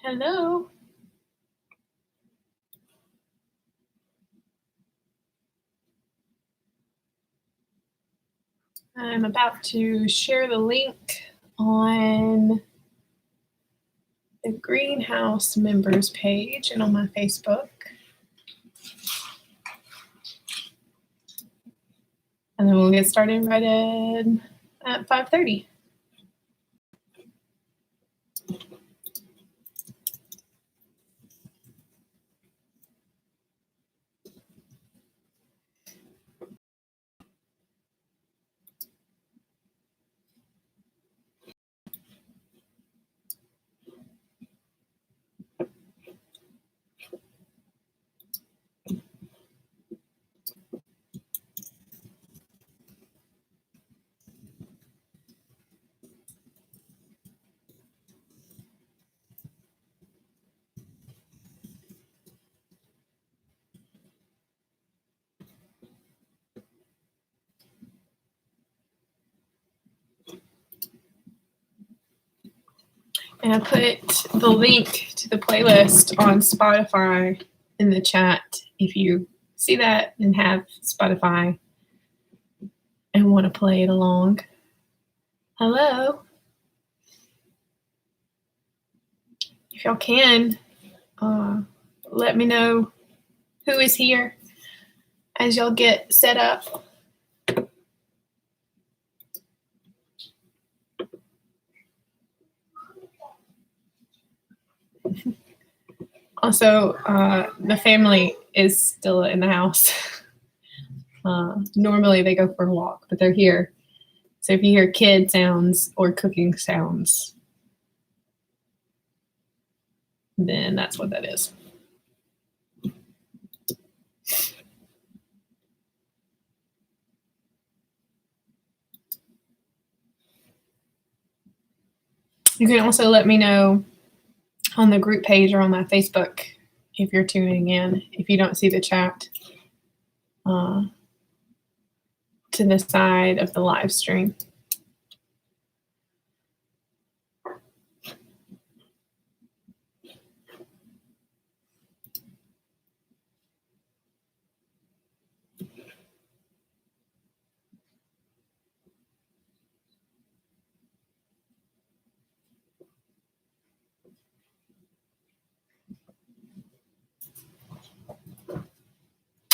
Hello. I'm about to share the link on the greenhouse members page and on my Facebook. And then we'll get started right at 5:30. And I put the link to the playlist on Spotify in the chat if you see that and have Spotify and want to play it along. Hello. If y'all can, let me know who is here as y'all get set up. Also, the family is still in the house. Normally they go for a walk, but they're here. So if you hear kid sounds or cooking sounds, then that's what that is. You can also let me know on the group page or on my Facebook if you're tuning in, if you don't see the chat to the side of the live stream.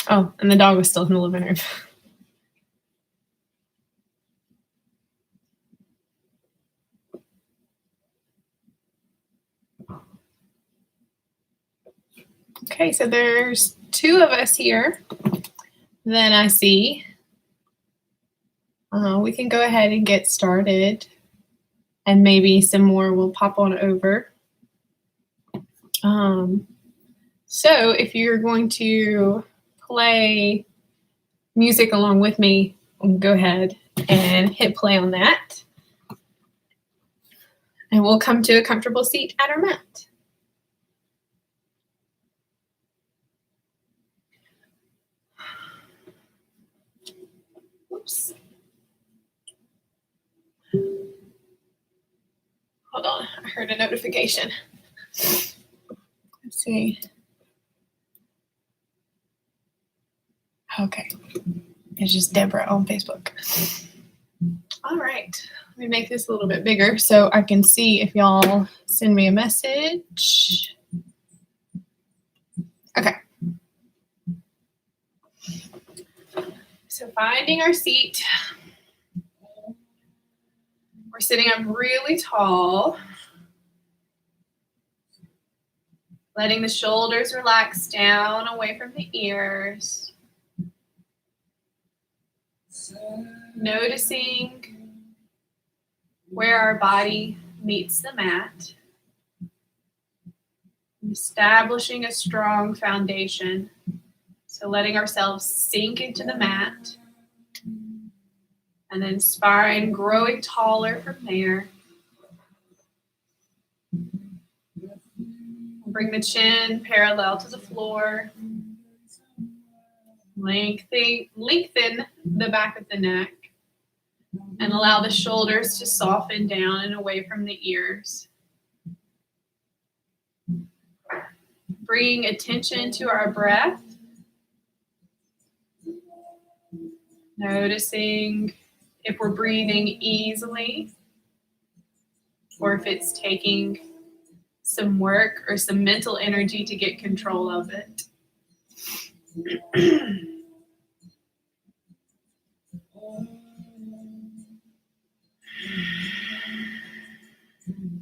Oh, and the dog was still in the living room. Okay, so there's 2 of us here that I see. We can go ahead and get started, and maybe some more will pop on over. So if you're going to play music along with me, go ahead and hit play on that. And we'll come to a comfortable seat at our mat. Oops. Hold on, I heard a notification. Let's see. Okay, it's just Deborah on Facebook. All right, let me make this a little bit bigger so I can see if y'all send me a message. Okay. So finding our seat. We're sitting up really tall. Letting the shoulders relax down away from the ears. Noticing where our body meets the mat. Establishing a strong foundation. So letting ourselves sink into the mat. And then spine growing taller from there. Bring the chin parallel to the floor. Lengthen the back of the neck. And allow the shoulders to soften down and away from the ears. bringing attention to our breath. Noticing if we're breathing easily or if it's taking some work or some mental energy to get control of it.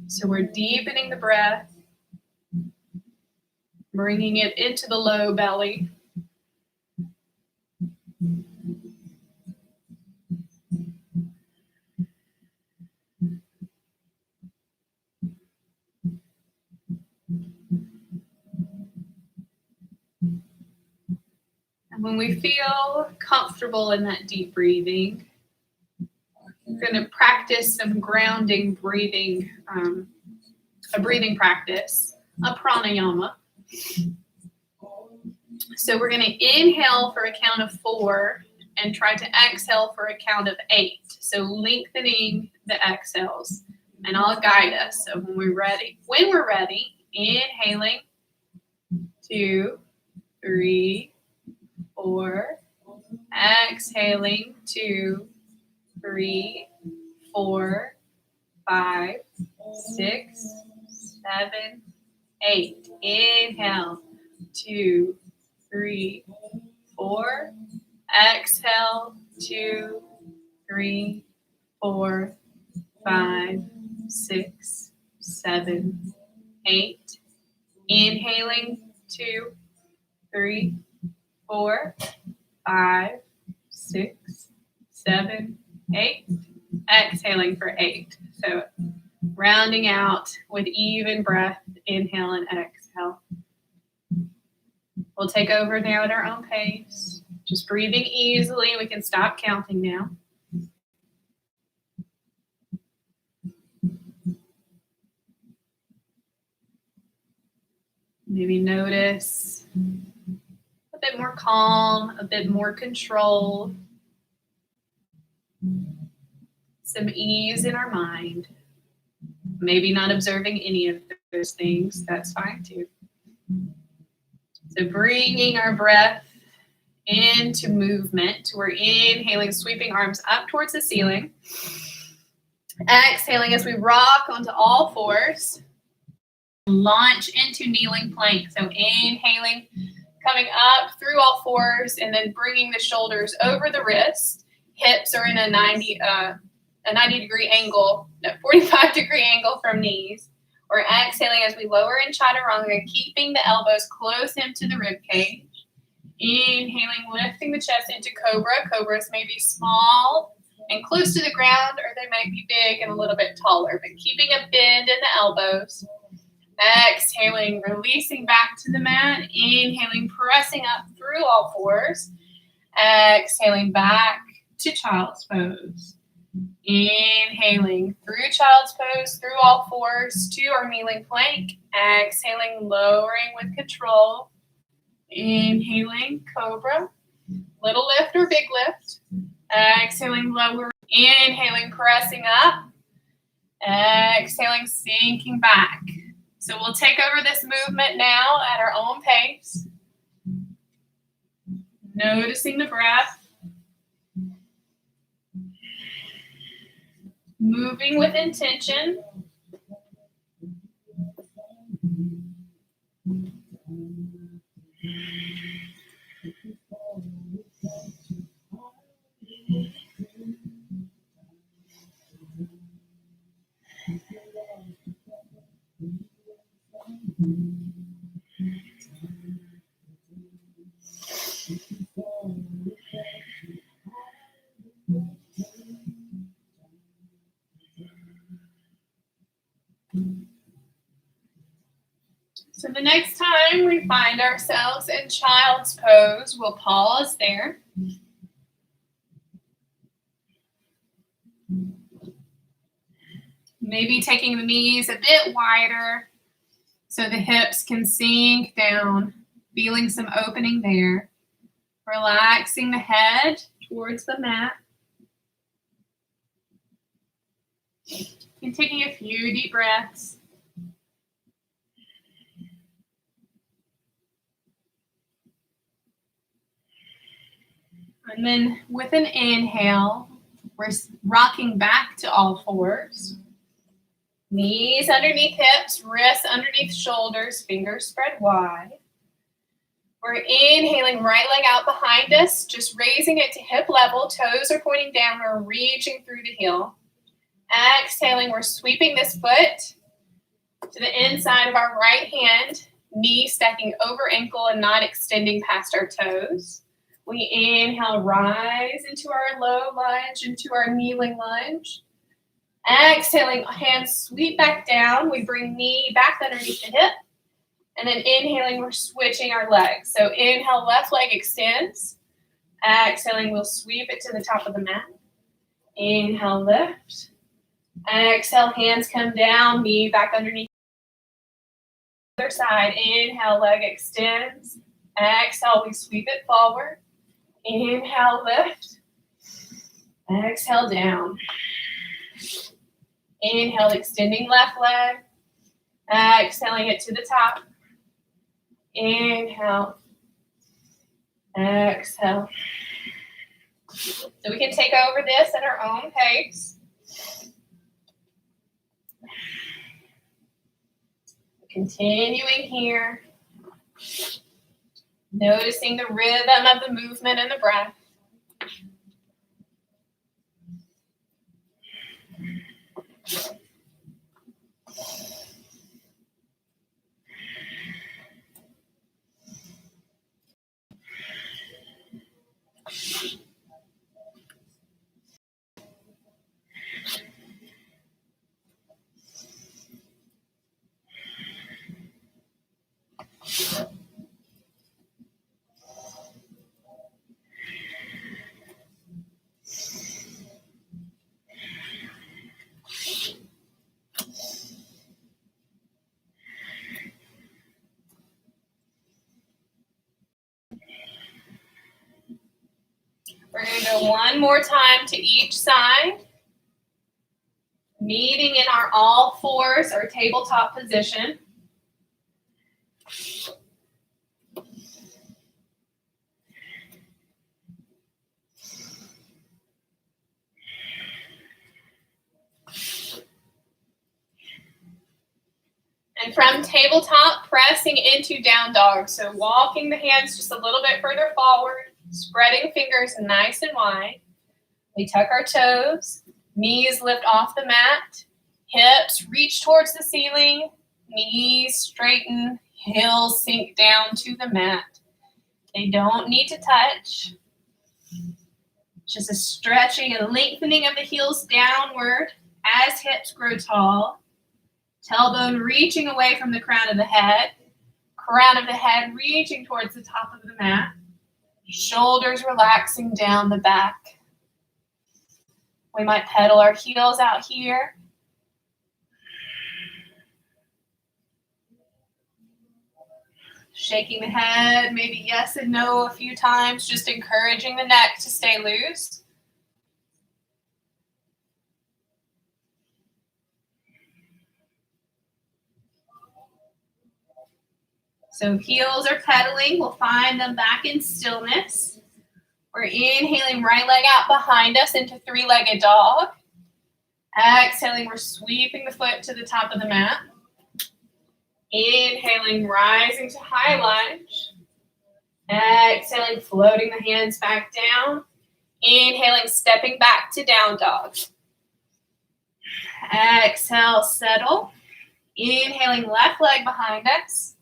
So we're deepening the breath, bringing it into the low belly. And when we feel comfortable in that deep breathing, we're going to practice some grounding breathing, a breathing practice, a pranayama. So we're going to inhale for a count of 4 and try to exhale for a count of 8. So lengthening the exhales, and I'll guide us. So when we're ready, inhaling 2, 3, 4, exhaling 2, 3, 4, 5, 6, 7, 8. Inhale 2, 3, 4. Exhale 2, 3, 4, 5, 6, 7, 8. Inhaling 2, 3, 4, 5, 6, 7, 8. Exhaling for 8. So rounding out with even breath, inhale and exhale. We'll take over now at our own pace. Just breathing easily. We can stop counting now. Maybe notice a bit more calm, a bit more control, some ease in our mind. Maybe not observing any of those things, that's fine too. So bringing our breath into movement. We're inhaling, sweeping arms up towards the ceiling. Exhaling as we rock onto all fours. Launch into kneeling plank. So inhaling, coming up through all fours, and then bringing the shoulders over the wrist. Hips are in a 90-degree angle, 45-degree angle from knees. We're exhaling as we lower in chaturanga, keeping the elbows close into the rib cage. Inhaling, lifting the chest into cobra. Cobras may be small and close to the ground, or they might be big and a little bit taller, but keeping a bend in the elbows. Exhaling, releasing back to the mat. Inhaling, pressing up through all fours. Exhaling back to child's pose. Inhaling through child's pose, through all fours to our kneeling plank. Exhaling, lowering with control. Inhaling, cobra. Little lift or big lift. Exhaling, lower. Inhaling, pressing up. Exhaling, sinking back. So we'll take over this movement now at our own pace. Noticing the breath. Moving with intention. So the next time we find ourselves in child's pose, we'll pause there. Maybe taking the knees a bit wider so the hips can sink down, feeling some opening there. Relaxing the head towards the mat. And taking a few deep breaths. And then with an inhale, we're rocking back to all fours. Knees underneath hips, wrists underneath shoulders, fingers spread wide. We're inhaling, right leg out behind us, just raising it to hip level, toes are pointing down, we're reaching through the heel. Exhaling, we're sweeping this foot to the inside of our right hand, knee stacking over ankle and not extending past our toes. We inhale, rise into our low lunge, into our kneeling lunge. Exhaling, hands sweep back down. We bring knee back underneath the hip. And then inhaling, we're switching our legs. So inhale, left leg extends. Exhaling, we'll sweep it to the top of the mat. Inhale, lift. Exhale, hands come down, knee back underneath. Other side, inhale, leg extends. Exhale, we sweep it forward. Inhale, lift. Exhale, down. Inhale, extending left leg. Exhaling it to the top. Inhale. Exhale. So we can take over this at our own pace. Continuing here. Noticing the rhythm of the movement and the breath. We're going to go one more time to each side. Meeting in our all fours or tabletop position. And from tabletop, pressing into down dog. So walking the hands just a little bit further forward, spreading fingers nice and wide. We tuck our toes, knees lift off the mat, hips reach towards the ceiling, knees straighten, heels sink down to the mat. They don't need to touch. Just a stretching and lengthening of the heels downward as hips grow tall. Tailbone reaching away from the crown of the head reaching towards the top of the mat. Shoulders relaxing down the back. We might pedal our heels out here. Shaking the head, maybe yes and no a few times, just encouraging the neck to stay loose. So heels are pedaling, we'll find them back in stillness. We're inhaling, right leg out behind us into three-legged dog. Exhaling, we're sweeping the foot to the top of the mat. Inhaling, rising to high lunge. Exhaling, floating the hands back down. Inhaling, stepping back to down dog. Exhale, settle. Inhaling, left leg behind us.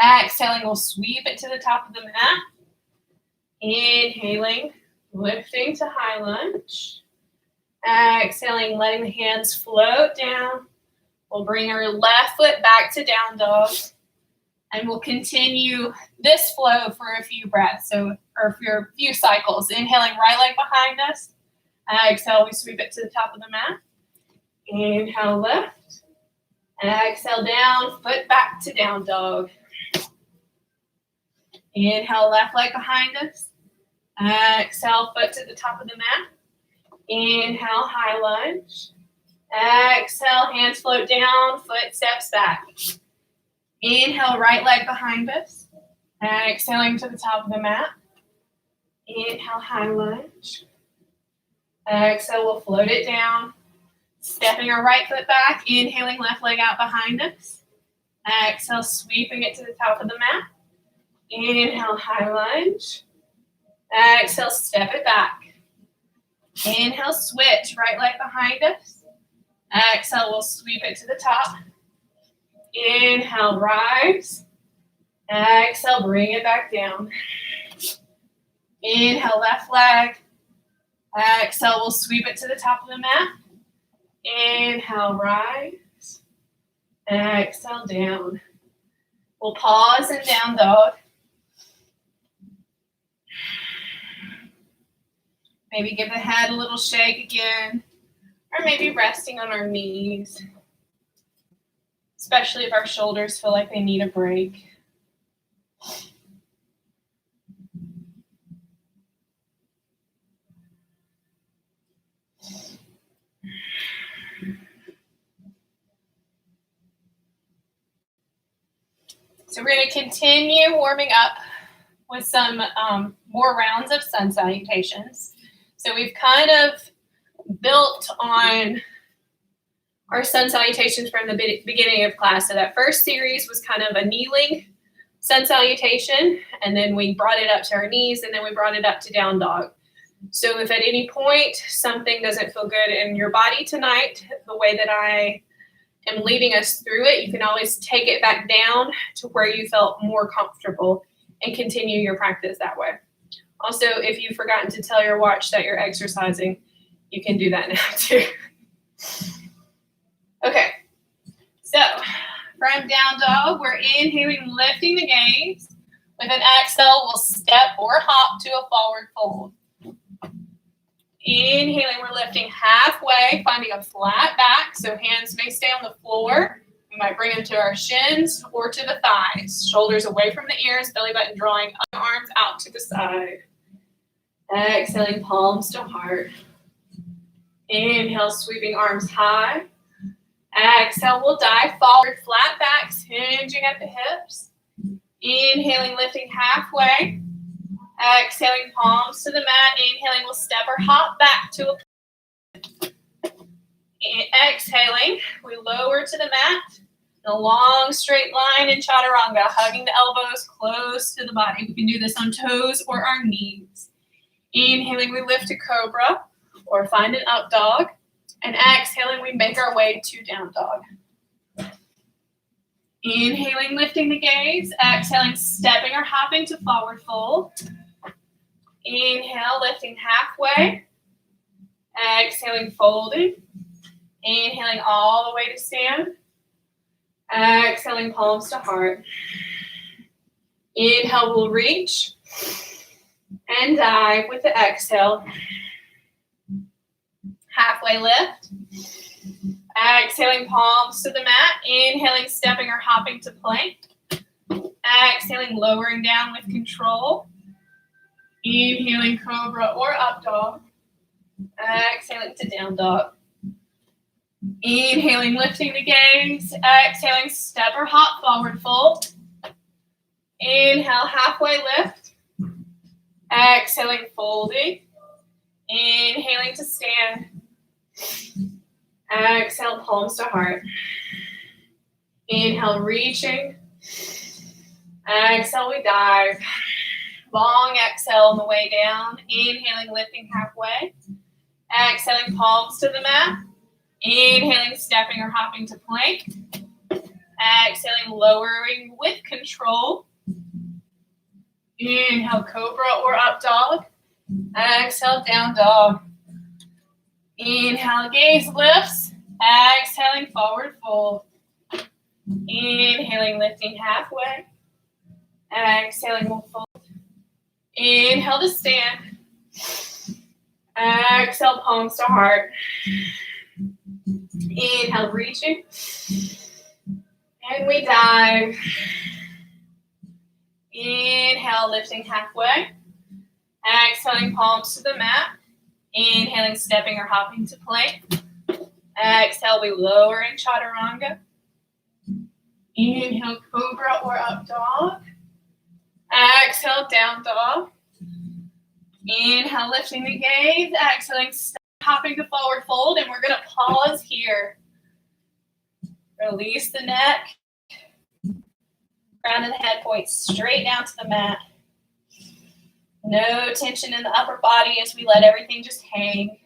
Exhaling, we'll sweep it to the top of the mat. Inhaling, lifting to high lunge. Exhaling, letting the hands float down. We'll bring our left foot back to down dog. And we'll continue this flow for a few breaths, or for a few cycles. Inhaling, right leg behind us. Exhale, we sweep it to the top of the mat. Inhale, lift. Exhale, down, foot back to down dog. Inhale, left leg behind us. Exhale, foot to the top of the mat. Inhale, high lunge. Exhale, hands float down, foot steps back. Inhale, right leg behind us. Exhaling to the top of the mat. Inhale, high lunge. Exhale, we'll float it down. Stepping our right foot back, inhaling left leg out behind us. Exhale, sweeping it to the top of the mat. Inhale, high lunge. Exhale, step it back. Inhale, switch, right leg behind us. Exhale, we'll sweep it to the top. Inhale, rise. Exhale, bring it back down. Inhale, left leg. Exhale, we'll sweep it to the top of the mat. Inhale, rise. Exhale, down. We'll pause and down dog. Maybe give the head a little shake again, or maybe resting on our knees, especially if our shoulders feel like they need a break. So we're going to continue warming up with some more rounds of sun salutations. So we've kind of built on our sun salutations from the beginning of class. So that first series was kind of a kneeling sun salutation, and then we brought it up to our knees, and then we brought it up to down dog. So if at any point something doesn't feel good in your body tonight, the way that I am leading us through it, you can always take it back down to where you felt more comfortable and continue your practice that way. Also, if you've forgotten to tell your watch that you're exercising, you can do that now too. Okay, so from down dog, we're inhaling, lifting the gaze. With an exhale, we'll step or hop to a forward fold. Inhaling, we're lifting halfway, finding a flat back, so hands may stay on the floor. We might bring them to our shins or to the thighs. Shoulders away from the ears, belly button drawing, arms out to the side. Exhaling, palms to heart. Inhale, sweeping arms high. Exhale, we'll dive forward, flat backs, hinging at the hips. Inhaling, lifting halfway. Exhaling, palms to the mat. Inhaling, we'll step or hop back to a plank. Exhaling, we lower to the mat. A long straight line in chaturanga, hugging the elbows close to the body. We can do this on toes or our knees. Inhaling, we lift to cobra or find an up dog. And exhaling, we make our way to down dog. Inhaling, lifting the gaze. Exhaling, stepping or hopping to forward fold. Inhale, lifting halfway. Exhaling, folding. Inhaling all the way to stand. Exhaling, palms to heart. Inhale, we'll reach and dive with the exhale. Halfway lift. Exhaling, palms to the mat. Inhaling, stepping or hopping to plank. Exhaling, lowering down with control. Inhaling, cobra or up dog. Exhaling to down dog. Inhaling, lifting the gaze. Exhaling, step or hop, forward fold. Inhale, halfway lift. Exhaling, folding. Inhaling to stand. Exhale, palms to heart. Inhale, reaching. Exhale, we dive. Long exhale on the way down. Inhaling, lifting halfway. Exhaling, palms to the mat. Inhaling, stepping or hopping to plank. Exhaling, lowering with control. Inhale, cobra or up dog. Exhale, down dog. Inhale, gaze lifts. Exhaling, forward fold. Inhaling, lifting halfway. Exhaling, we'll fold. Inhale to stand. Exhale, palms to heart. Inhale, reaching. And we dive. Inhale, lifting halfway. Exhaling, palms to the mat. Inhaling, stepping or hopping to plank. Exhale, we lower in chaturanga. Inhale, cobra or up dog. Exhale, down dog. Inhale, lifting the gaze. Exhaling, hopping to forward fold. And we're going to pause here. Release the neck. Crown of the head points straight down to the mat. No tension in the upper body as we let everything just hang.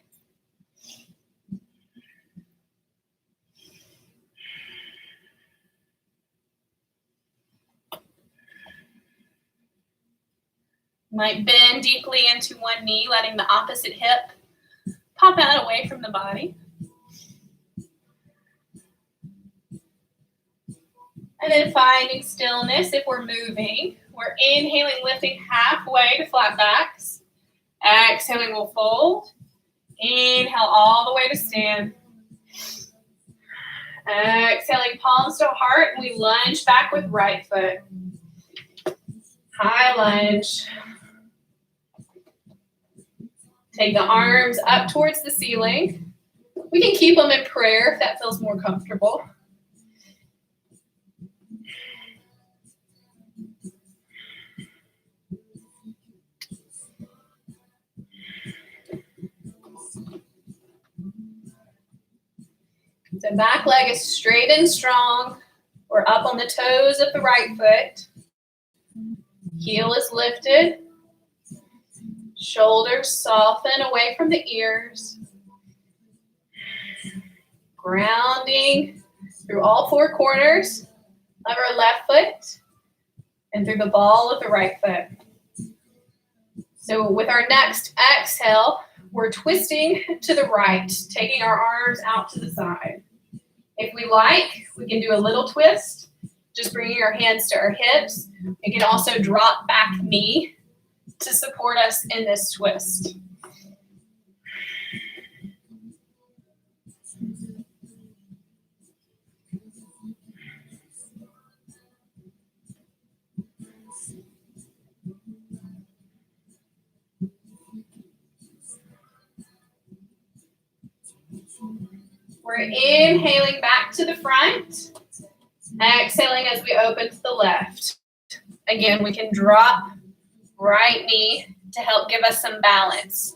Might bend deeply into one knee, letting the opposite hip pop out away from the body. And then finding stillness if we're moving. We're inhaling, lifting halfway to flat backs. Exhaling, we'll fold. Inhale all the way to stand. Exhaling, palms to heart, and we lunge back with right foot. High lunge. Take the arms up towards the ceiling. We can keep them in prayer if that feels more comfortable. The back leg is straight and strong. We're up on the toes of the right foot. Heel is lifted. Shoulders soften away from the ears. Grounding through all four corners of our left foot and through the ball of the right foot. So with our next exhale, we're twisting to the right, taking our arms out to the side. If we like, we can do a little twist, just bringing our hands to our hips. We can also drop back knee to support us in this twist. We're inhaling back to the front, exhaling as we open to the left. Again, we can drop right knee to help give us some balance.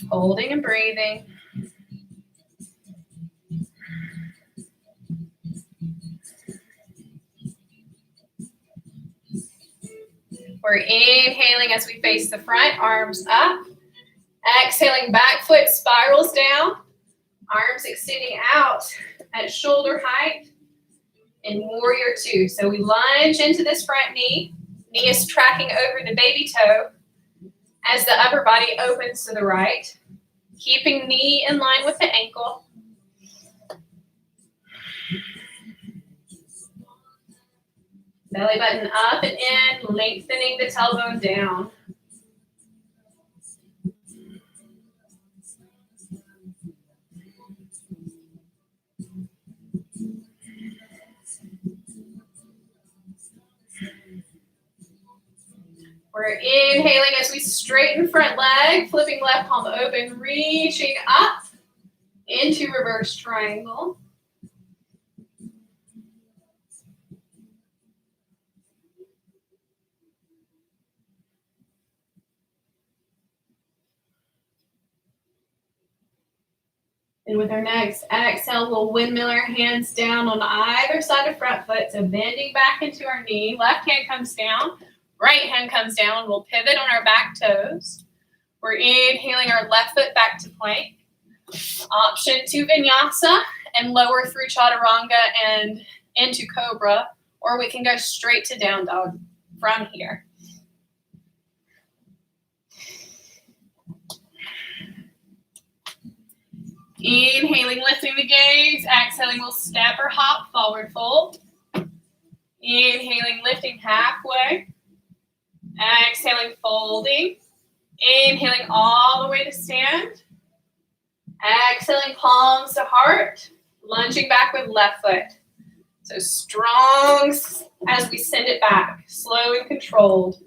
Holding and breathing. We're inhaling as we face the front, arms up. Exhaling, back foot spirals down. Arms extending out at shoulder height in warrior two. So we lunge into this front knee. Knee is tracking over the baby toe as the upper body opens to the right. Keeping knee in line with the ankle. Belly button up and in, lengthening the tailbone down. We're inhaling as we straighten front leg, flipping left palm open, reaching up into reverse triangle. And with our next exhale, we'll windmill our hands down on either side of front foot. So bending back into our knee. Left hand comes down. Right hand comes down. We'll pivot on our back toes. We're inhaling our left foot back to plank. Option to vinyasa and lower through chaturanga and into cobra. Or we can go straight to down dog from here. Inhaling, lifting the gaze. Exhaling, we'll step or hop, forward fold. Inhaling, lifting halfway. Exhaling, folding. Inhaling all the way to stand. Exhaling, palms to heart. Lunging back with left foot. So strong as we send it back. Slow and controlled.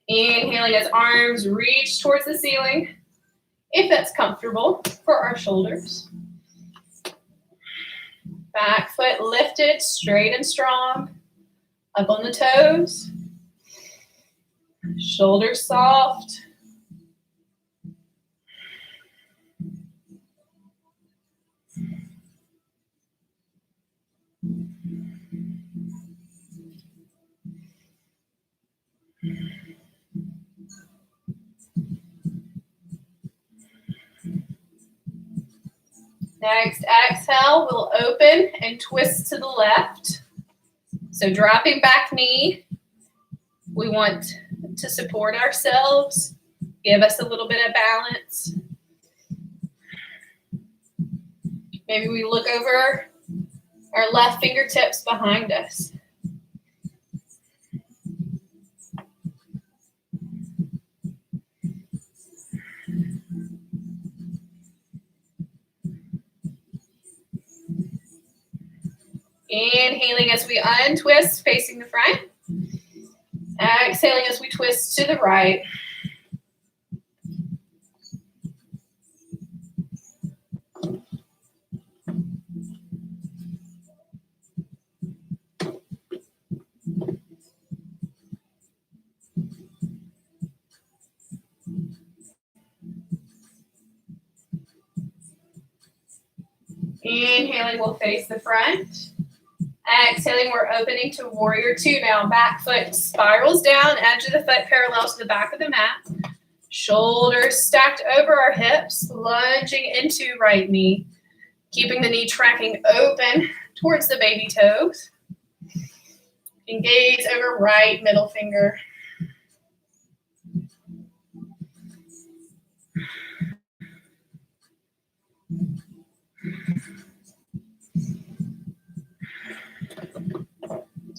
Inhaling as arms reach towards the ceiling, if that's comfortable for our shoulders. Back foot lifted, straight and strong. Up on the toes. Shoulders soft. Next exhale, we'll open and twist to the left. So dropping back knee, we want to support ourselves, give us a little bit of balance. Maybe we look over our left fingertips behind us. Inhaling as we untwist, facing the front. Exhaling as we twist to the right. Inhaling, we'll face the front. Exhaling, we're opening to warrior two now. Back foot spirals down, edge of the foot parallel to the back of the mat. Shoulders stacked over our hips, lunging into right knee. Keeping the knee tracking open towards the baby toes. And gaze over right middle finger.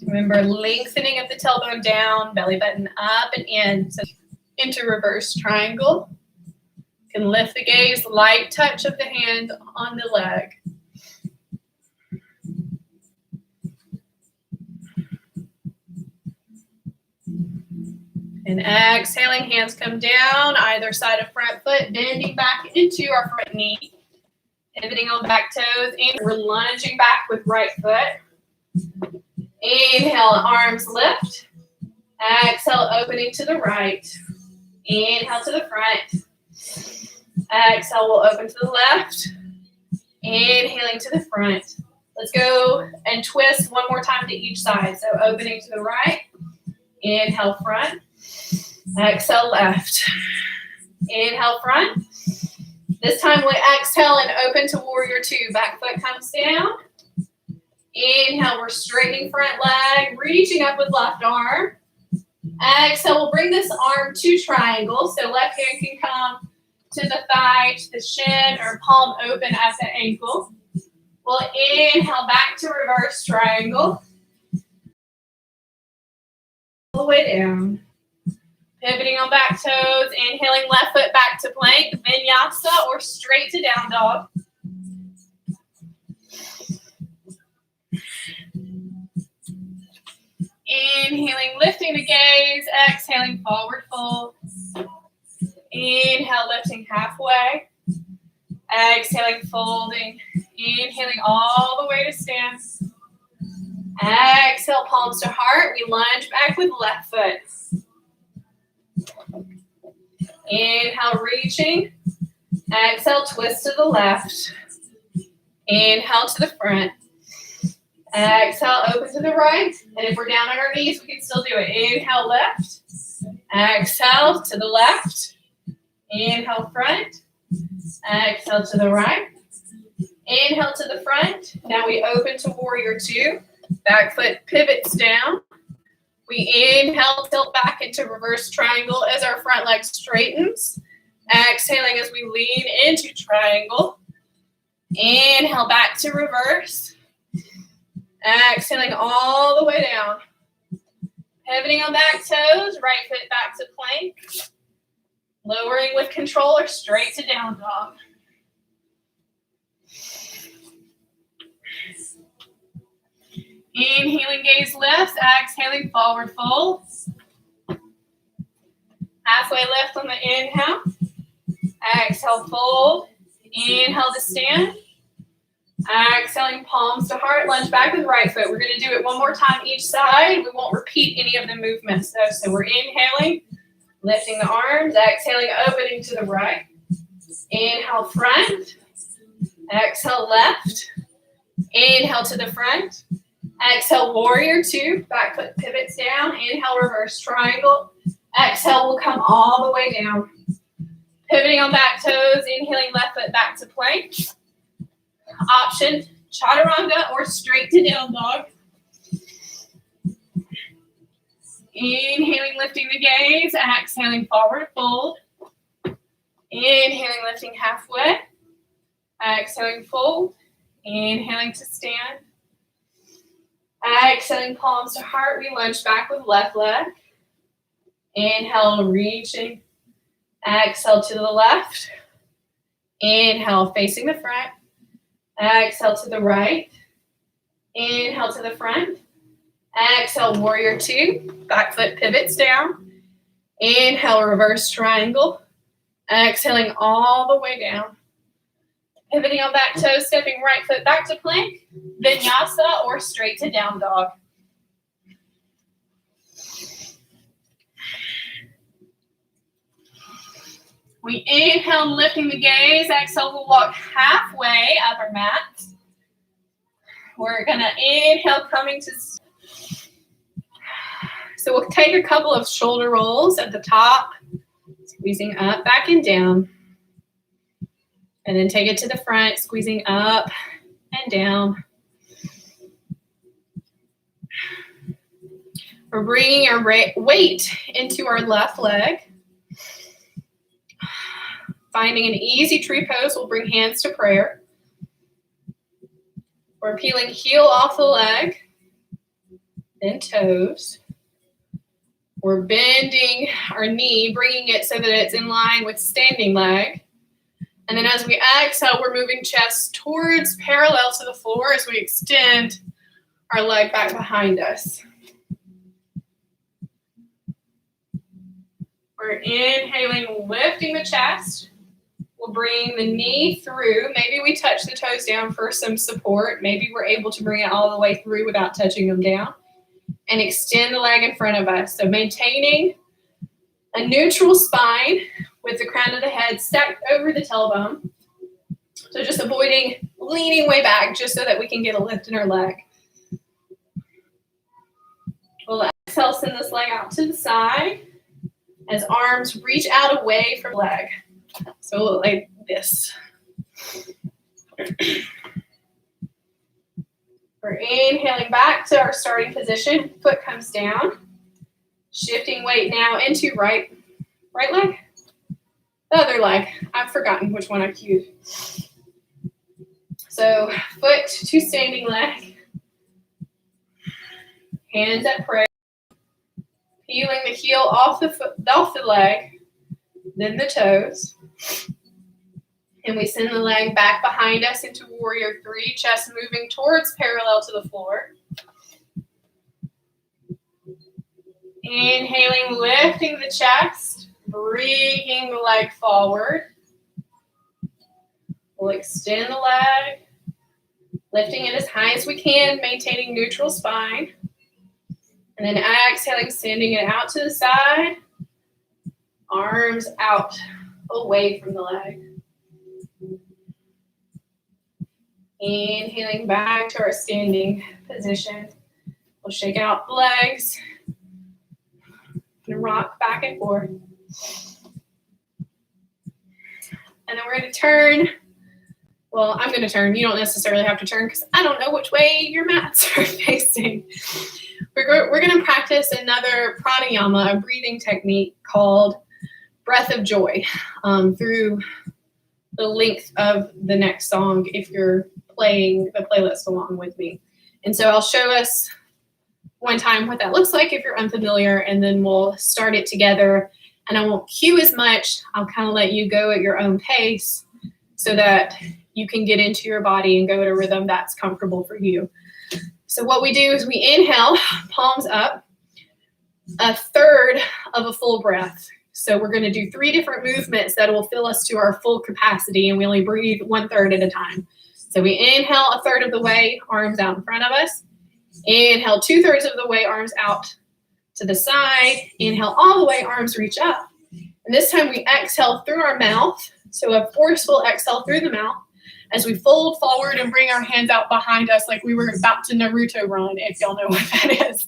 Remember, lengthening of the tailbone down, belly button up and in. So into reverse triangle. You can lift the gaze, light touch of the hand on the leg. And exhaling, hands come down, either side of front foot, bending back into our front knee. Pivoting on back toes, and we're lunging back with right foot. Inhale, arms lift. Exhale, opening to the right. Inhale to the front. Exhale, we'll open to the left. Inhaling to the front. Let's go and twist one more time to each side. So opening to the right. Inhale, front. Exhale, left. Inhale, front. This time we exhale and open to warrior two. Back foot comes down. Inhale, we're straightening front leg, reaching up with left arm. Exhale, we'll bring this arm to triangle. So left hand can come to the thigh, to the shin, or palm open at the ankle. We'll inhale back to reverse triangle. All the way down. Pivoting on back toes, inhaling left foot back to plank, vinyasa, or straight to down dog. Inhaling, lifting the gaze, exhaling, forward fold. Inhale, lifting halfway. Exhaling, folding. Inhaling all the way to stand. Exhale, palms to heart. We lunge back with left foot. Inhale, reaching. Exhale, twist to the left. Inhale to the front. Exhale, open to the right. And if we're down on our knees, we can still do it. Inhale, left. Exhale to the left. Inhale, front. Exhale to the right. Inhale to the front. Now we open to warrior two. Back foot pivots down. We inhale, tilt back into reverse triangle as our front leg straightens. Exhaling as we lean into triangle. Inhale back to reverse. Exhaling all the way down. Pivoting on back toes, right foot back to plank. Lowering with control or straight to down dog. Inhaling, gaze lifts. Exhaling, forward fold. Halfway lift on the inhale. Exhale, fold. Inhale to stand. Exhaling, palms to heart, lunge back with right foot. We're going to do it one more time each side. We won't repeat any of the movements though. So we're inhaling, lifting the arms, exhaling, opening to the right. Inhale, front. Exhale, left. Inhale to the front. Exhale, warrior two. Back foot pivots down. Inhale, reverse triangle. Exhale, will come all the way down. Pivoting on back toes. Inhaling, left foot back to plank. Option, chaturanga or straight to down dog. Inhaling, lifting the gaze. Exhaling, forward fold. Inhaling, lifting halfway. Exhaling, fold. Inhaling to stand. Exhaling, palms to heart. We lunge back with left leg. Inhale, reaching. Exhale to the left. Inhale, facing the front. Exhale to the right. Inhale to the front. Exhale, warrior two. Back foot pivots down. Inhale, reverse triangle. Exhaling all the way down. Pivoting on back toes, stepping right foot back to plank. Vinyasa or straight to down dog. We inhale, lifting the gaze. Exhale, we'll walk halfway up our mat. We're going to inhale, coming to... So we'll take a couple of shoulder rolls at the top, squeezing up, back, and down. And then take it to the front, squeezing up and down. We're bringing our weight into our left leg. Finding an easy tree pose, we'll bring hands to prayer. We're peeling heel off the leg, then toes. We're bending our knee, bringing it so that it's in line with standing leg. And then as we exhale, we're moving chest towards parallel to the floor as we extend our leg back behind us. We're inhaling, lifting the chest. We'll bring the knee through. Maybe we touch the toes down for some support. Maybe we're able to bring it all the way through without touching them down. And extend the leg in front of us. So maintaining a neutral spine with the crown of the head stacked over the tailbone. So just avoiding leaning way back just so that we can get a lift in our leg. We'll exhale, send this leg out to the side as arms reach out away from the leg. So like this. We're inhaling back to our starting position. Foot comes down. Shifting weight now into right leg. The other leg. I've forgotten which one I cued. So foot to standing leg. Hands at prayer. Peeling the heel off the leg. Then the toes. And we send the leg back behind us into warrior three, chest moving towards parallel to the floor. Inhaling, lifting the chest, bringing the leg forward. We'll extend the leg, lifting it as high as we can, maintaining neutral spine. And then exhaling, sending it out to the side, arms out, away from the leg. Inhaling back to our standing position. We'll shake out the legs and rock back and forth. And then we're going to turn. Well, I'm going to turn. You don't necessarily have to turn because I don't know which way your mats are facing. We're going to practice another pranayama, a breathing technique called Breath of Joy through the length of the next song if you're playing the playlist along with me. And so I'll show us one time what that looks like if you're unfamiliar, and then we'll start it together. And I won't cue as much. I'll kind of let you go at your own pace so that you can get into your body and go at a rhythm that's comfortable for you. So what we do is we inhale, palms up, a third of a full breath. So we're going to do 3 different movements that will fill us to our full capacity, and we only breathe 1/3 at a time. So we inhale a third of the way, arms out in front of us. Inhale 2/3 of the way, arms out to the side. Inhale all the way, arms reach up. And this time we exhale through our mouth. So a forceful exhale through the mouth as we fold forward and bring our hands out behind us like we were about to Naruto run, if y'all know what that is.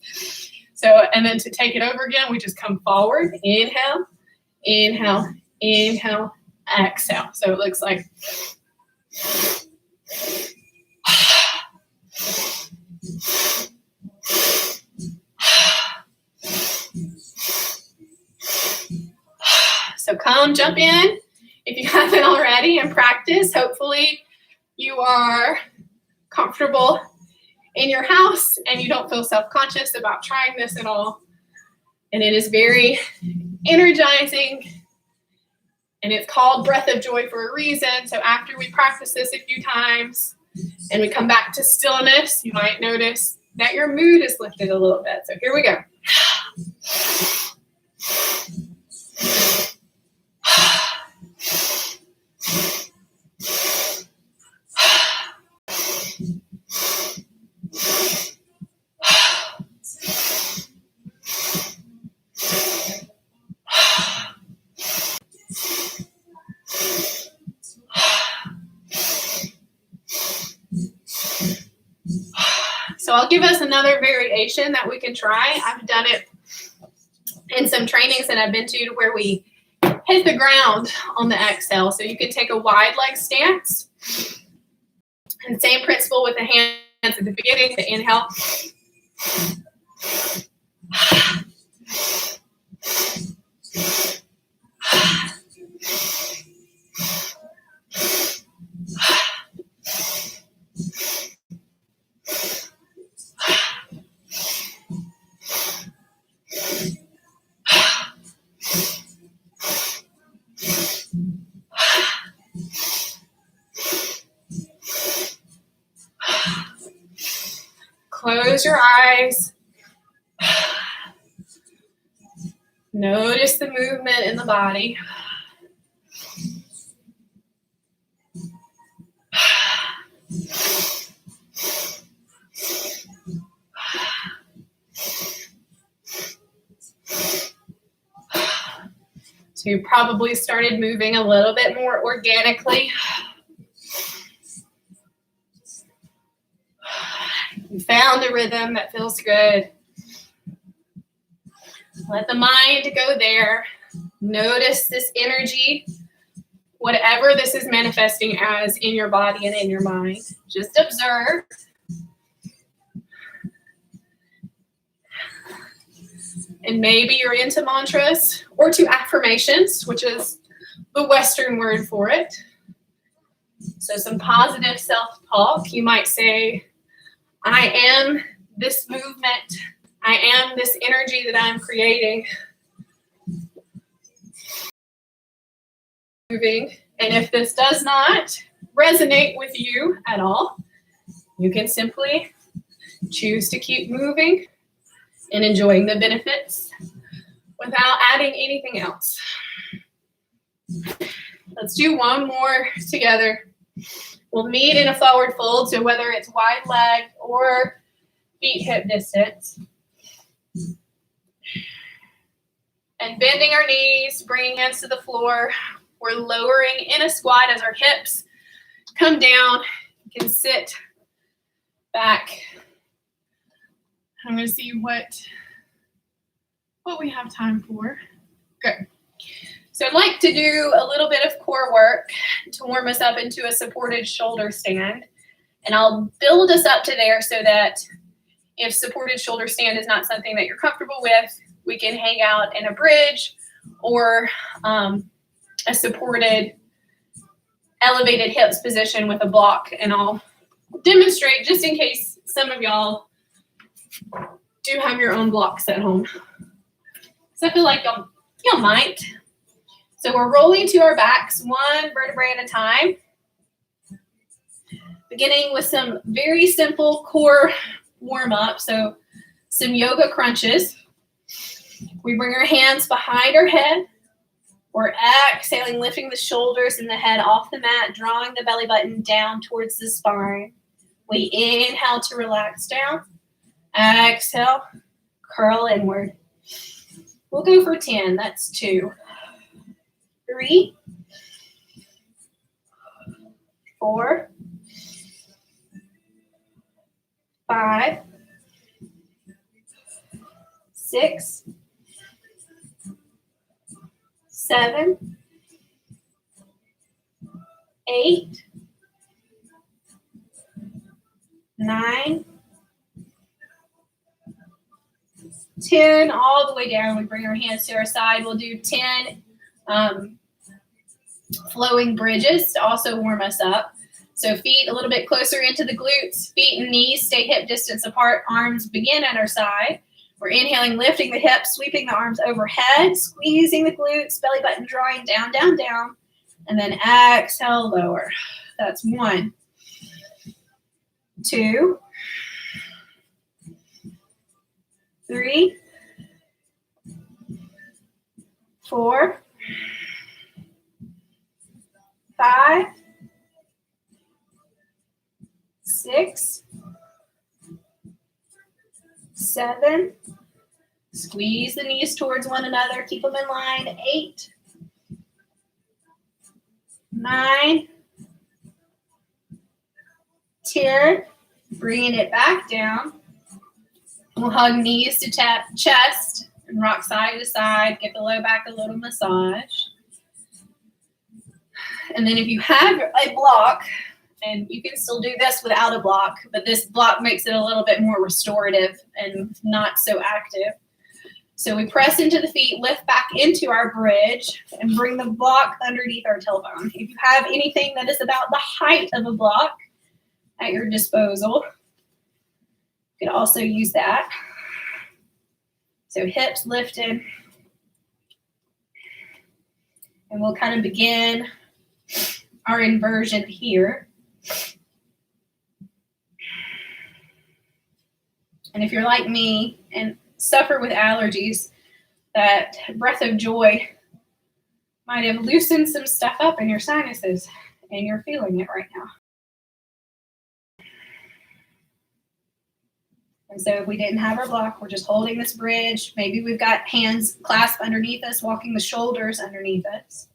So, and then to take it over again, we just come forward. Inhale, inhale, inhale, exhale. So it looks like so come jump in if you haven't already and practice. Hopefully you are comfortable in your house and you don't feel self-conscious about trying this at all. And it is very energizing, and it's called Breath of Joy for a reason. So after we practice this a few times and we come back to stillness, you might notice that your mood is lifted a little bit. So here we go. So I'll give us another variation that we can try. I've done it in some trainings that I've been to where we hit the ground on the exhale. So you can take a wide leg stance. And same principle with the hands at the beginning, the inhale. Close your eyes. Notice the movement in the body. So you probably started moving a little bit more organically. You found a rhythm that feels good. Let the mind go there. Notice this energy, whatever this is manifesting as in your body and in your mind. Just observe. And maybe you're into mantras or to affirmations, which is the Western word for it. So some positive self-talk. You might say, I am this movement. I am this energy that I'm creating. Moving. And if this does not resonate with you at all, you can simply choose to keep moving and enjoying the benefits without adding anything else. Let's do one more together. We'll meet in a forward fold, so whether it's wide leg or feet hip distance. And bending our knees, bringing hands to the floor. We're lowering in a squat as our hips come down. You can sit back. I'm going to see what we have time for. Good. So I'd like to do a little bit of core work to warm us up into a supported shoulder stand. And I'll build us up to there so that if supported shoulder stand is not something that you're comfortable with, we can hang out in a bridge or a supported elevated hips position with a block. And I'll demonstrate just in case some of y'all do have your own blocks at home. So I feel like y'all might. So we're rolling to our backs, one vertebrae at a time. Beginning with some very simple core warm-up. So some yoga crunches. We bring our hands behind our head. We're exhaling, lifting the shoulders and the head off the mat, drawing the belly button down towards the spine. We inhale to relax down. Exhale, curl inward. We'll go for 10. That's 2, 3, 4, 5, 6, 7, 8, 9, 10, all the way down. We bring our hands to our side. We'll do 10 flowing bridges to also warm us up. So feet a little bit closer into the glutes, feet and knees stay hip distance apart, arms begin at our side. We're inhaling, lifting the hips, sweeping the arms overhead, squeezing the glutes, belly button drawing down, down, down, and then exhale, lower. That's 1, 2, 3, 4, 5, 6, 7, squeeze the knees towards one another, keep them in line, 8, 9, 10, bringing it back down. We'll hug knees to tap chest and rock side to side, give the low back a little massage. And then if you have a block, and you can still do this without a block, but this block makes it a little bit more restorative and not so active. So we press into the feet, lift back into our bridge, and bring the block underneath our tailbone. If you have anything that is about the height of a block at your disposal, you can also use that. So hips lifted. And we'll kind of begin our inversion here. And if you're like me and suffer with allergies, that breath of joy might have loosened some stuff up in your sinuses, and you're feeling it right now. And so if we didn't have our block, we're just holding this bridge. Maybe we've got hands clasped underneath us, walking the shoulders underneath us.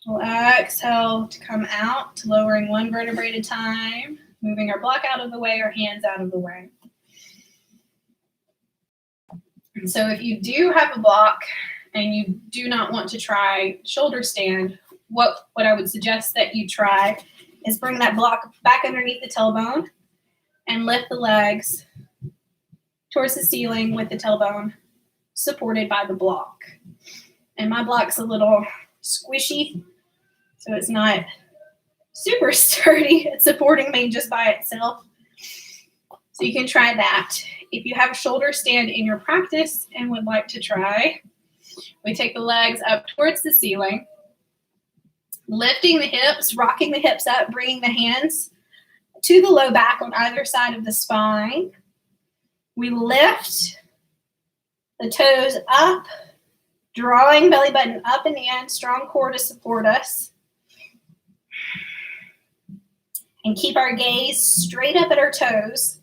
We'll exhale to come out, lowering one vertebrae at a time, moving our block out of the way, our hands out of the way. And so if you do have a block and you do not want to try shoulder stand, what I would suggest that you try is bring that block back underneath the tailbone and lift the legs towards the ceiling with the tailbone supported by the block. And my block's a little squishy, so it's not super sturdy. It's supporting me just by itself. So you can try that. If you have a shoulder stand in your practice and would like to try, we take the legs up towards the ceiling, lifting the hips, rocking the hips up, bringing the hands to the low back on either side of the spine. We lift the toes up, drawing belly button up and in, strong core to support us. And keep our gaze straight up at our toes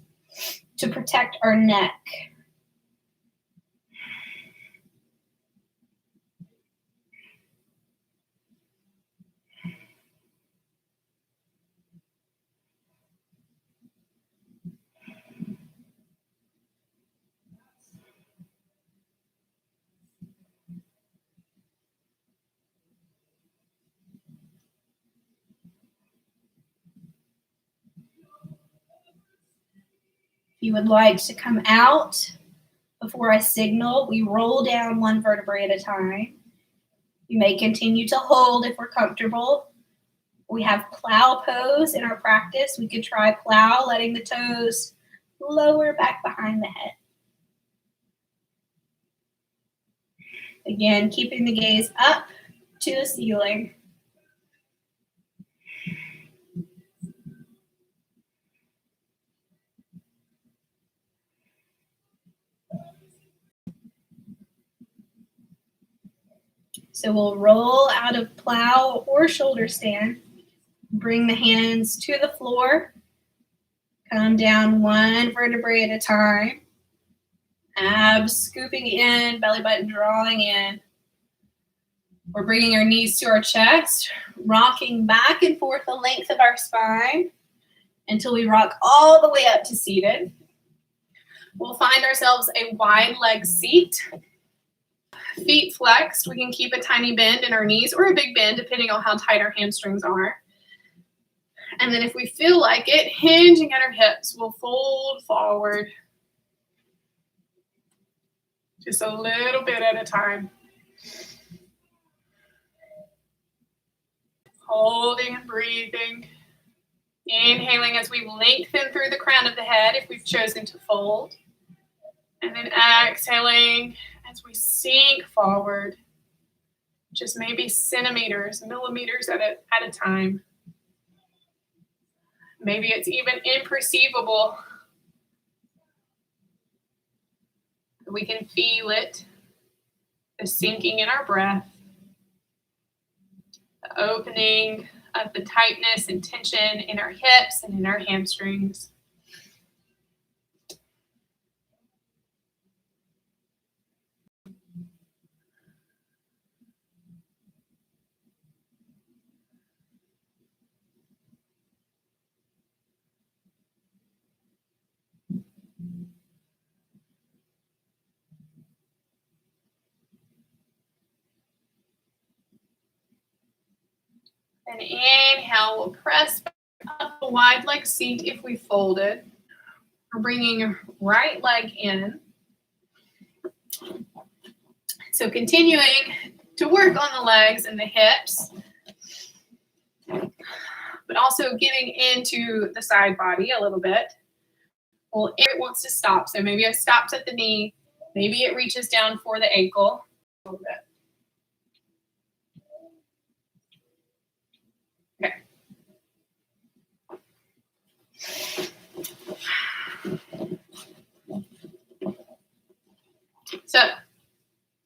to protect our neck. If you would like to come out before I signal, we roll down one vertebrae at a time. You may continue to hold if we're comfortable. We have plow pose in our practice. We could try plow, letting the toes lower back behind the head. Again, keeping the gaze up to the ceiling. So we'll roll out of plow or shoulder stand. Bring the hands to the floor. Come down one vertebrae at a time. Abs scooping in, belly button drawing in. We're bringing our knees to our chest, rocking back and forth the length of our spine until we rock all the way up to seated. We'll find ourselves a wide leg seat. Feet flexed. We can keep a tiny bend in our knees or a big bend depending on how tight our hamstrings are. And then if we feel like it, hinging at our hips, we'll fold forward. Just a little bit at a time. Holding and breathing. Inhaling as we lengthen through the crown of the head if we've chosen to fold. And then exhaling as we sink forward. Just maybe centimeters, millimeters at a time. Maybe it's even imperceivable. We can feel it, the sinking in our breath, the opening of the tightness and tension in our hips and in our hamstrings. And inhale, we'll press up a wide leg seat if we folded. We're bringing right leg in. So continuing to work on the legs and the hips, but also getting into the side body a little bit. Well, it wants to stop. So maybe it stops at the knee. Maybe it reaches down for the ankle a little bit. So,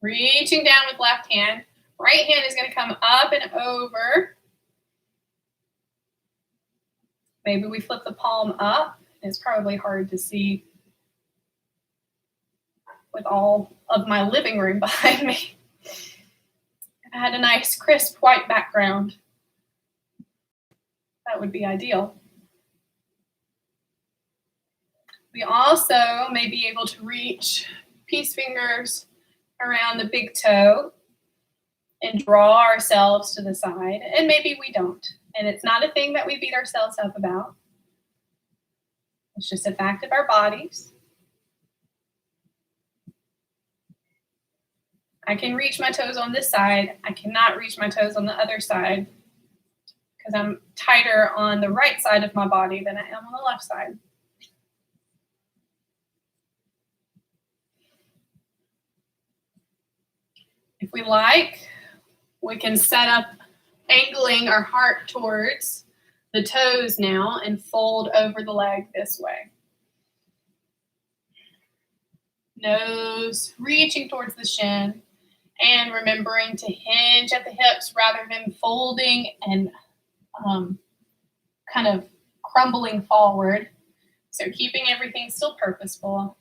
reaching down with left hand. Right hand is going to come up and over. Maybe we flip the palm up. It's probably hard to see with all of my living room behind me. If I had a nice crisp white background, that would be ideal. We also may be able to reach peace fingers around the big toe and draw ourselves to the side, and maybe we don't. And it's not a thing that we beat ourselves up about. It's just a fact of our bodies. I can reach my toes on this side. I cannot reach my toes on the other side because I'm tighter on the right side of my body than I am on the left side. If we like, we can set up angling our heart towards the toes now and fold over the leg this way. Nose reaching towards the shin and remembering to hinge at the hips rather than folding and kind of crumbling forward. So keeping everything still purposeful.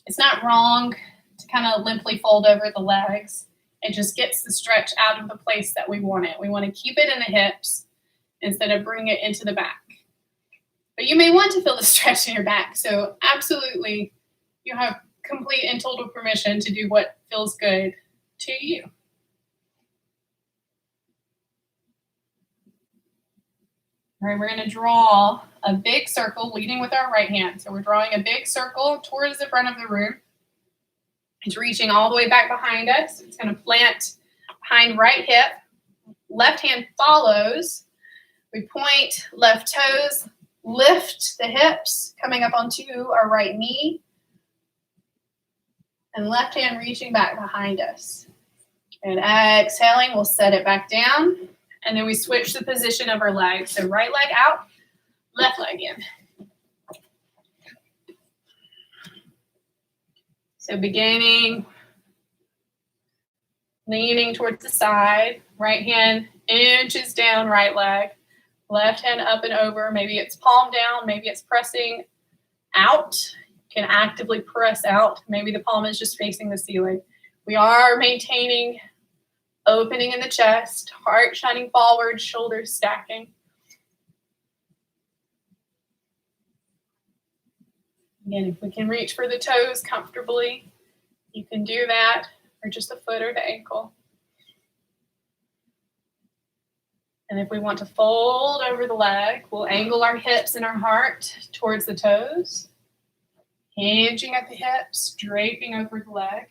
It's not wrong to kind of limply fold over the legs. It just gets the stretch out of the place that we want it. We want to keep it in the hips instead of bring it into the back. But you may want to feel the stretch in your back. So absolutely, you have complete and total permission to do what feels good to you. All right, we're going to draw a big circle leading with our right hand. So we're drawing a big circle towards the front of the room. It's reaching all the way back behind us. It's going to plant behind right hip. Left hand follows. We point left toes, lift the hips, coming up onto our right knee. And left hand reaching back behind us. And exhaling, we'll set it back down. And then we switch the position of our leg. So right leg out, left leg in. So beginning leaning towards the side. Right hand inches down right leg. Left hand up and over. Maybe it's palm down. Maybe it's pressing out. You can actively press out. Maybe the palm is just facing the ceiling. We are maintaining opening in the chest, heart shining forward, shoulders stacking. Again, if we can reach for the toes comfortably, you can do that, or just the foot or the ankle. And if we want to fold over the leg, we'll angle our hips and our heart towards the toes, hinging at the hips, draping over the leg.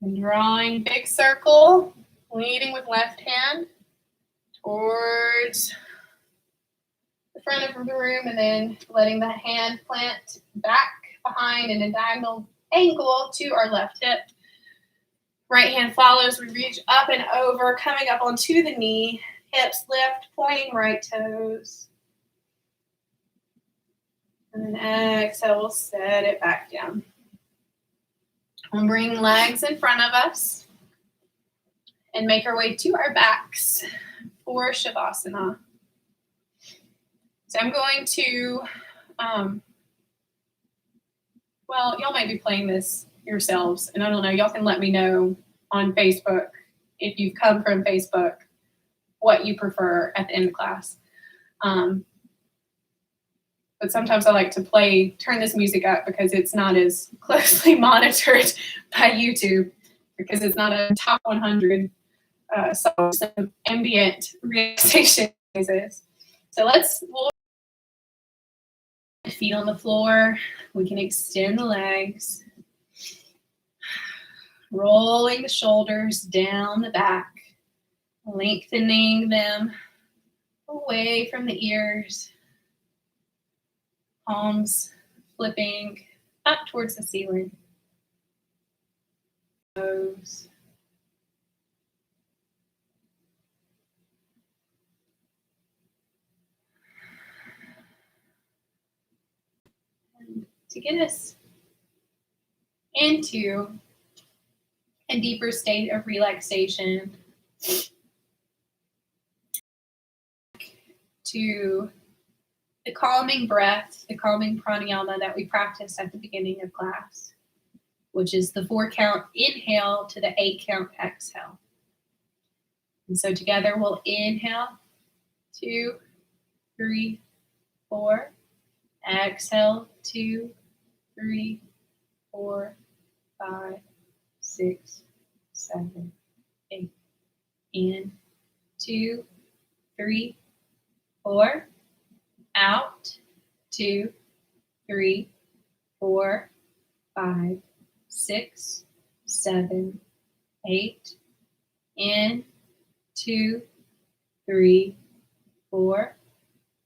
And drawing big circle, leading with left hand towards the front of the room, and then letting that hand plant back behind in a diagonal angle to our left hip. Right hand follows. We reach up and over, coming up onto the knee. Hips lift, pointing right toes. And then exhale, we'll set it back down. We'll bring legs in front of us and make our way to our backs for Shavasana. So I'm going to, well, y'all might be playing this yourselves, and I don't know, y'all can let me know on Facebook, if you've come from Facebook, what you prefer at the end of class. But sometimes I like to turn this music up because it's not as closely monitored by YouTube, because it's not a top 100 song, some ambient relaxation noises. So we'll feet on the floor. We can extend the legs, rolling the shoulders down the back, lengthening them away from the ears, palms flipping up towards the ceiling. Toes. To get us into a deeper state of relaxation, to the calming breath, the calming pranayama that we practiced at the beginning of class, which is the 4-count inhale to the 8-count exhale. And so together we'll inhale, 2, 3, 4. Exhale, 2, 3, 4, 5, 6, 7, 8. In, 2, 3, 4. Out, 2, 3, 4, 5, 6, 7, 8. In, 2, 3, 4.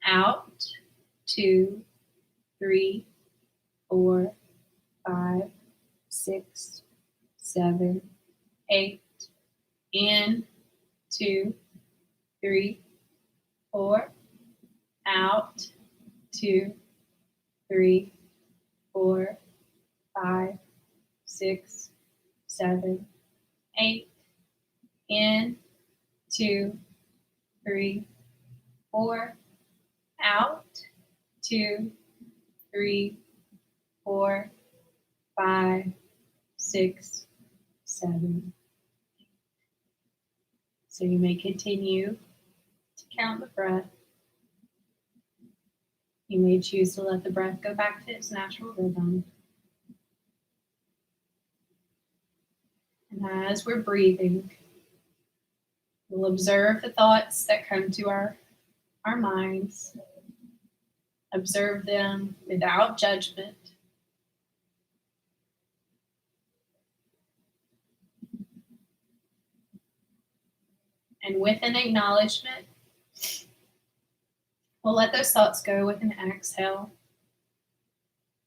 Out, 2, 3, 4, 5, 6, 7, 8. In, 2, 3, 4. Out, 2, 3, 4, 5, 6, 7, 8. In, 2, 3, 4. Out, 2, 3, 4, 5, 6, 7. So you may continue to count the breath. You may choose to let the breath go back to its natural rhythm. And as we're breathing, we'll observe the thoughts that come to our minds. Observe them without judgment. And with an acknowledgement, we'll let those thoughts go with an exhale.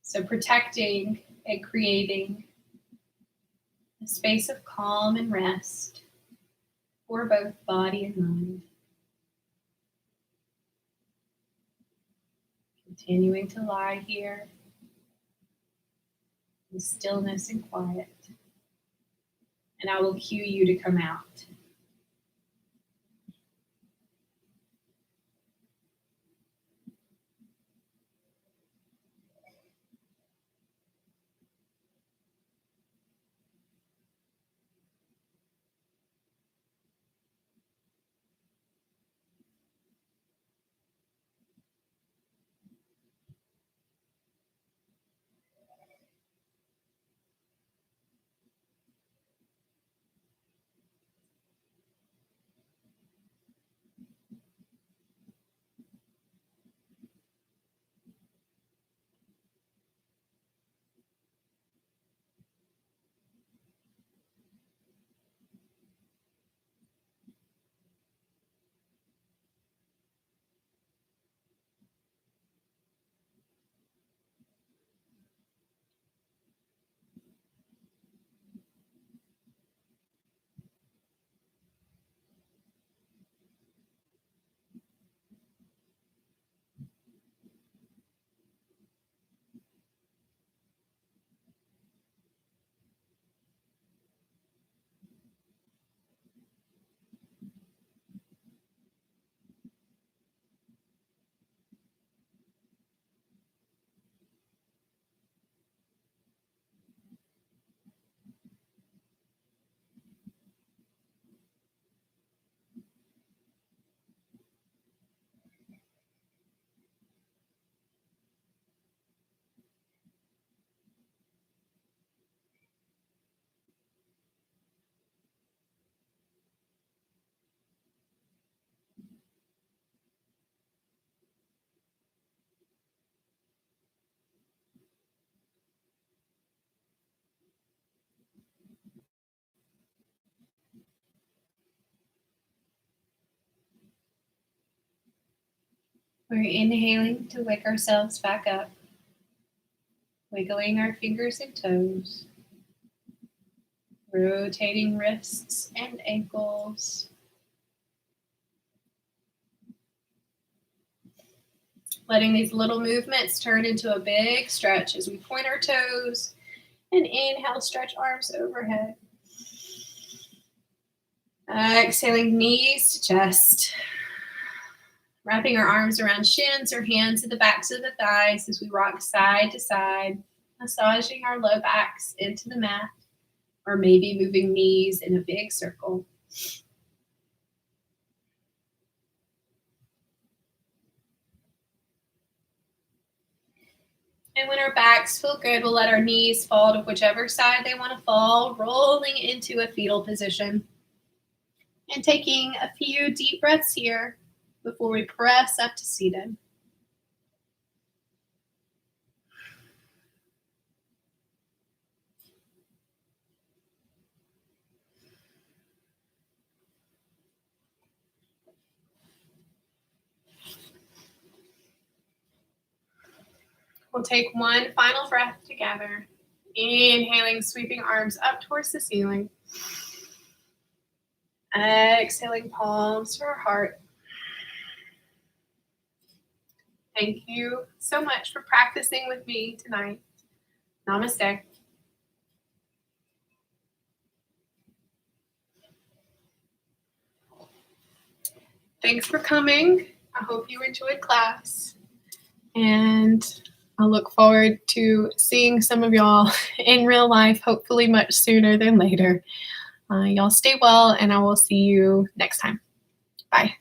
So protecting and creating a space of calm and rest for both body and mind. Continuing to lie here in stillness and quiet. And I will cue you to come out. We're inhaling to wake ourselves back up, wiggling our fingers and toes, rotating wrists and ankles, letting these little movements turn into a big stretch as we point our toes and inhale, stretch arms overhead. Exhaling, knees to chest. Wrapping our arms around shins or hands at the backs of the thighs as we rock side to side, massaging our low backs into the mat, or maybe moving knees in a big circle. And when our backs feel good, we'll let our knees fall to whichever side they want to fall, rolling into a fetal position. And taking a few deep breaths here before we press up to seated. We'll take one final breath together. Inhaling, sweeping arms up towards the ceiling. Exhaling, palms to our heart. Thank you so much for practicing with me tonight. Namaste. Thanks for coming. I hope you enjoyed class. And I look forward to seeing some of y'all in real life, hopefully much sooner than later. Y'all stay well, and I will see you next time. Bye.